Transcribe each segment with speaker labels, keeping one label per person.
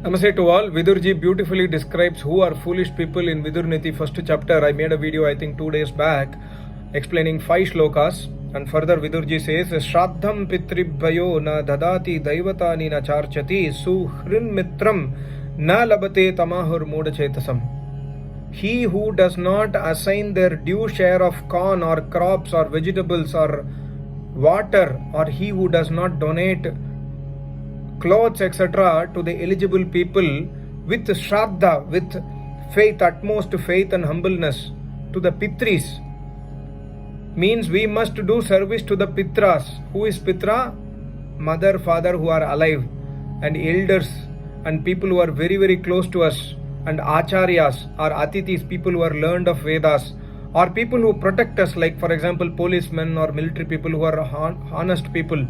Speaker 1: Namaste to all. Vidurji beautifully describes who are foolish people in Vidurniti first chapter. I made a video I think 2 days back explaining 5 shlokas, and further Vidurji says Shraddham Pitri Bhayo na dadati daivatani na charchati suhrin mitram na labate tamahur mudachetasam. He who does not assign their due share of corn or crops or vegetables or water, or he who does not donate clothes etc. to the eligible people with shraddha, with faith, utmost faith and humbleness to the Pitris, means we must do service to the Pitras. Who is Pitra? Mother, father who are alive, and elders and people who are very very close to us, and acharyas or atithis, people who are learned of Vedas, or people who protect us, like for example policemen or military people who are honest people.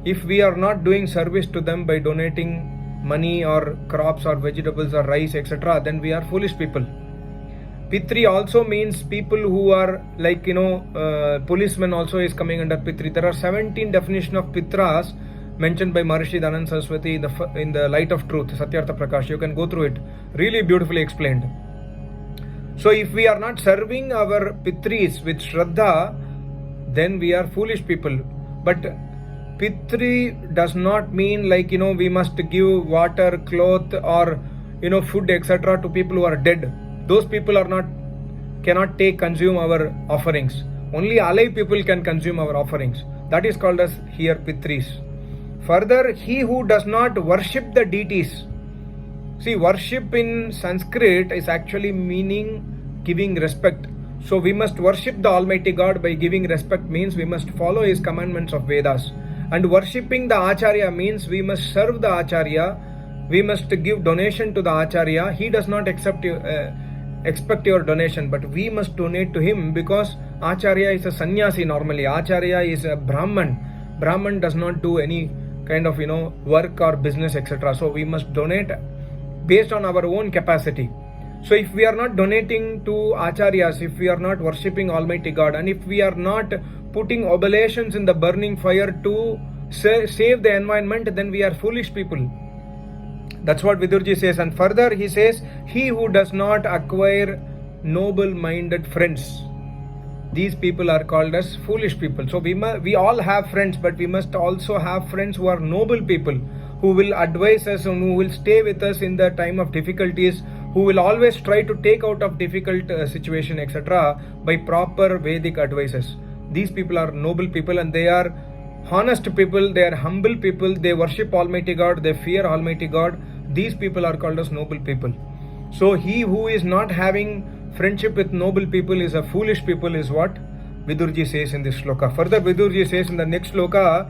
Speaker 1: If we are not doing service to them by donating money or crops or vegetables or rice etc., then we are foolish people. Pitri also means people who are like policemen also is coming under Pitri. There are 17 definitions of Pitras mentioned by Maharishi Dhananand Saraswati in the Light of Truth, Satyartha Prakash. You can go through it, really beautifully explained. So if we are not serving our Pitris with Shraddha, then we are foolish people. But Pitri does not mean like we must give water, cloth or food etc. to people who are dead. Those people cannot consume our offerings. Only alive people can consume our offerings. That is called as here Pitris. Further, he who does not worship the deities. See, worship in Sanskrit is actually meaning giving respect. So we must worship the Almighty God by giving respect, means we must follow His commandments of Vedas. And worshipping the Acharya means we must serve the Acharya, we must give donation to the Acharya. He does not expect your donation, but we must donate to him, because Acharya is a sannyasi normally. Acharya is a Brahman. Brahman does not do any kind of work or business etc. So we must donate based on our own capacity. So if we are not donating to Acharyas, if we are not worshipping Almighty God, and if we are not putting oblations in the burning fire to save the environment, then we are foolish people. That's what Vidurji says. And further he says, he who does not acquire noble-minded friends, these people are called as foolish people. So we all have friends, but we must also have friends who are noble people, who will advise us and who will stay with us in the time of difficulties, who will always try to take out of difficult situation etc. by proper Vedic advices. These people are noble people, and they are honest people, they are humble people, they worship Almighty God, they fear Almighty God. These people are called as noble people. So he who is not having friendship with noble people is a foolish people, is what Vidurji says in this shloka. Further Vidurji says in the next shloka,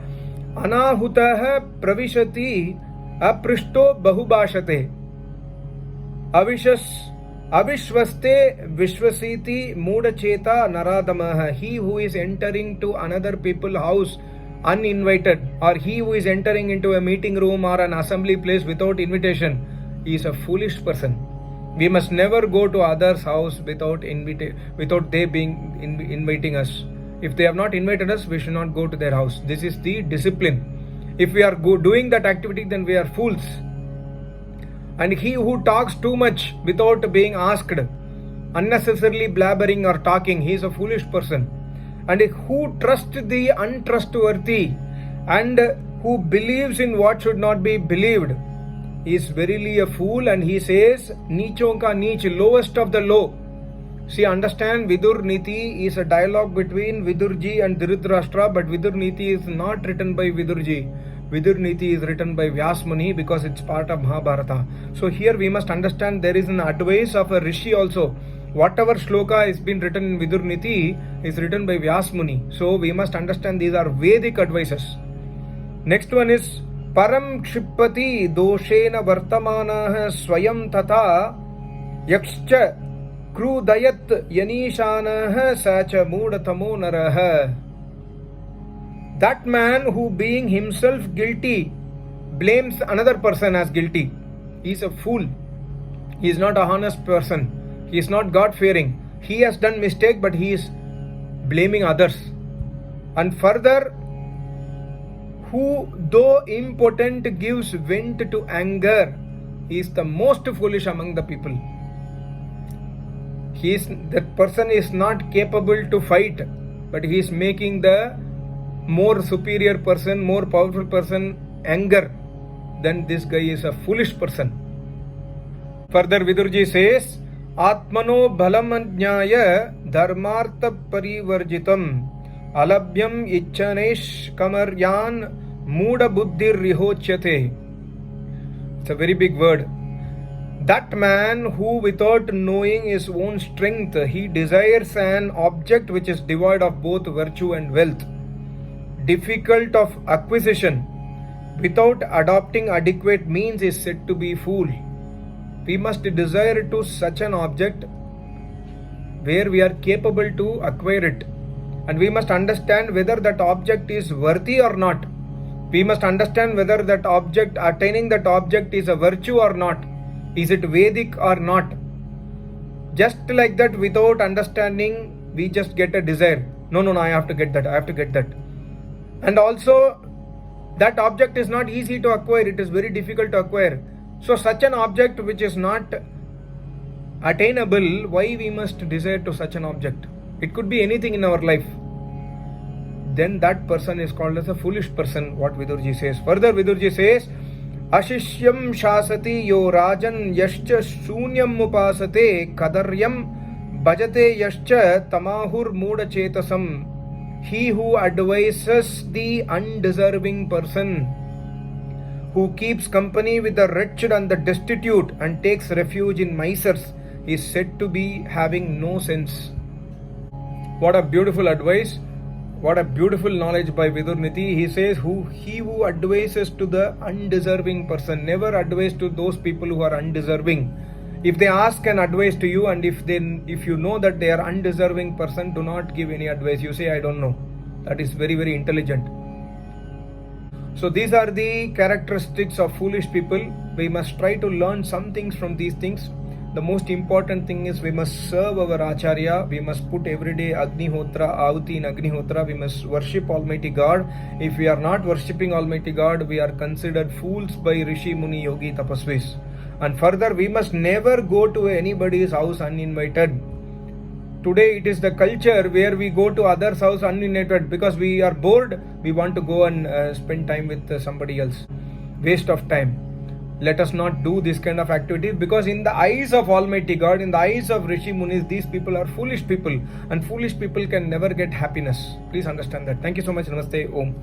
Speaker 1: Anahutah pravishati aprishto bahubashate avishwaste vishwasiti mudacheta naradamaha. He who is entering to another people's house uninvited, or he who is entering into a meeting room or an assembly place without invitation, is a foolish person. We must never go to others' house without they being inviting us. If they have not invited us, we should not go to their house. This is the discipline. If we are doing that activity, then we are fools. And he who talks too much without being asked, unnecessarily blabbering or talking, he is a foolish person. And who trusts the untrustworthy and who believes in what should not be believed is verily a fool. And he says, Nichon ka nich, lowest of the low. See, understand, Vidurniti is a dialogue between Vidurji and Dhritarashtra, but Vidurniti is not written by Vidurji. Vidurniti is written by Vyas Muni because it's part of Mahabharata. So here we must understand there is an advice of a Rishi also. Whatever shloka has been written in Vidurniti is written by Vyas Muni. So we must understand these are Vedic advices. Next one is Param Kshipati Doshena Vartamanah Swayam Tata Yakscha Krudayat Yanishanah Sacha Mudatamo Narah. That man who being himself guilty blames another person as guilty, he is a fool. He is not a honest person. He is not God-fearing. He has done mistake, but he is blaming others. And further, who though impotent gives vent to anger he is the most foolish among the people. That person is not capable to fight, but he is making the more superior person, more powerful person anger. Then this guy is a foolish person. Further, Vidurji says, Atmano bhalam ajnaya dharmartha parivarjitam alabhyam ichchanesh kamaryan muda buddhir rihochyate. It's a very big word. That man who without knowing his own strength, he desires an object which is devoid of both virtue and wealth, difficult of acquisition, without adopting adequate means, is said to be fool. We must desire to such an object where we are capable to acquire it, and we must understand whether that object is worthy or not. We must understand whether that object, attaining that object, is a virtue or not. Is it Vedic or not? Just like that, without understanding, we just get a desire. No, I have to get that, I have to get that. And also, that object is not easy to acquire, it is very difficult to acquire. So such an object which is not attainable, why we must desire to such an object? It could be anything in our life. Then that person is called as a foolish person, what Vidurji says. Further, Vidurji says, Ashishyam shasati yo rajan yascha shunyam upasate kadaryam bhajate yascha tamahur muda chetasam. He who advises the undeserving person, who keeps company with the wretched and the destitute and takes refuge in misers, is said to be having no sense. What a beautiful advice. What a beautiful knowledge by Vidurniti. He says, he who advises to the undeserving person, never advise to those people who are undeserving. If they ask an advice to you, and if you know that they are undeserving person, do not give any advice. You say, I don't know. That is very, very intelligent. So these are the characteristics of foolish people. We must try to learn some things from these things. The most important thing is we must serve our Acharya. We must put every day Agnihotra, Ahuti in Agnihotra. We must worship Almighty God. If we are not worshipping Almighty God, we are considered fools by Rishi, Muni, Yogi, Tapasvis. And further, we must never go to anybody's house uninvited. Today it is the culture where we go to others' house uninvited because we are bored. We want to go and spend time with somebody else. Waste of time. Let us not do this kind of activities, because in the eyes of Almighty God, in the eyes of Rishi Munis, these people are foolish people, and foolish people can never get happiness. Please understand that. Thank you so much. Namaste. Om.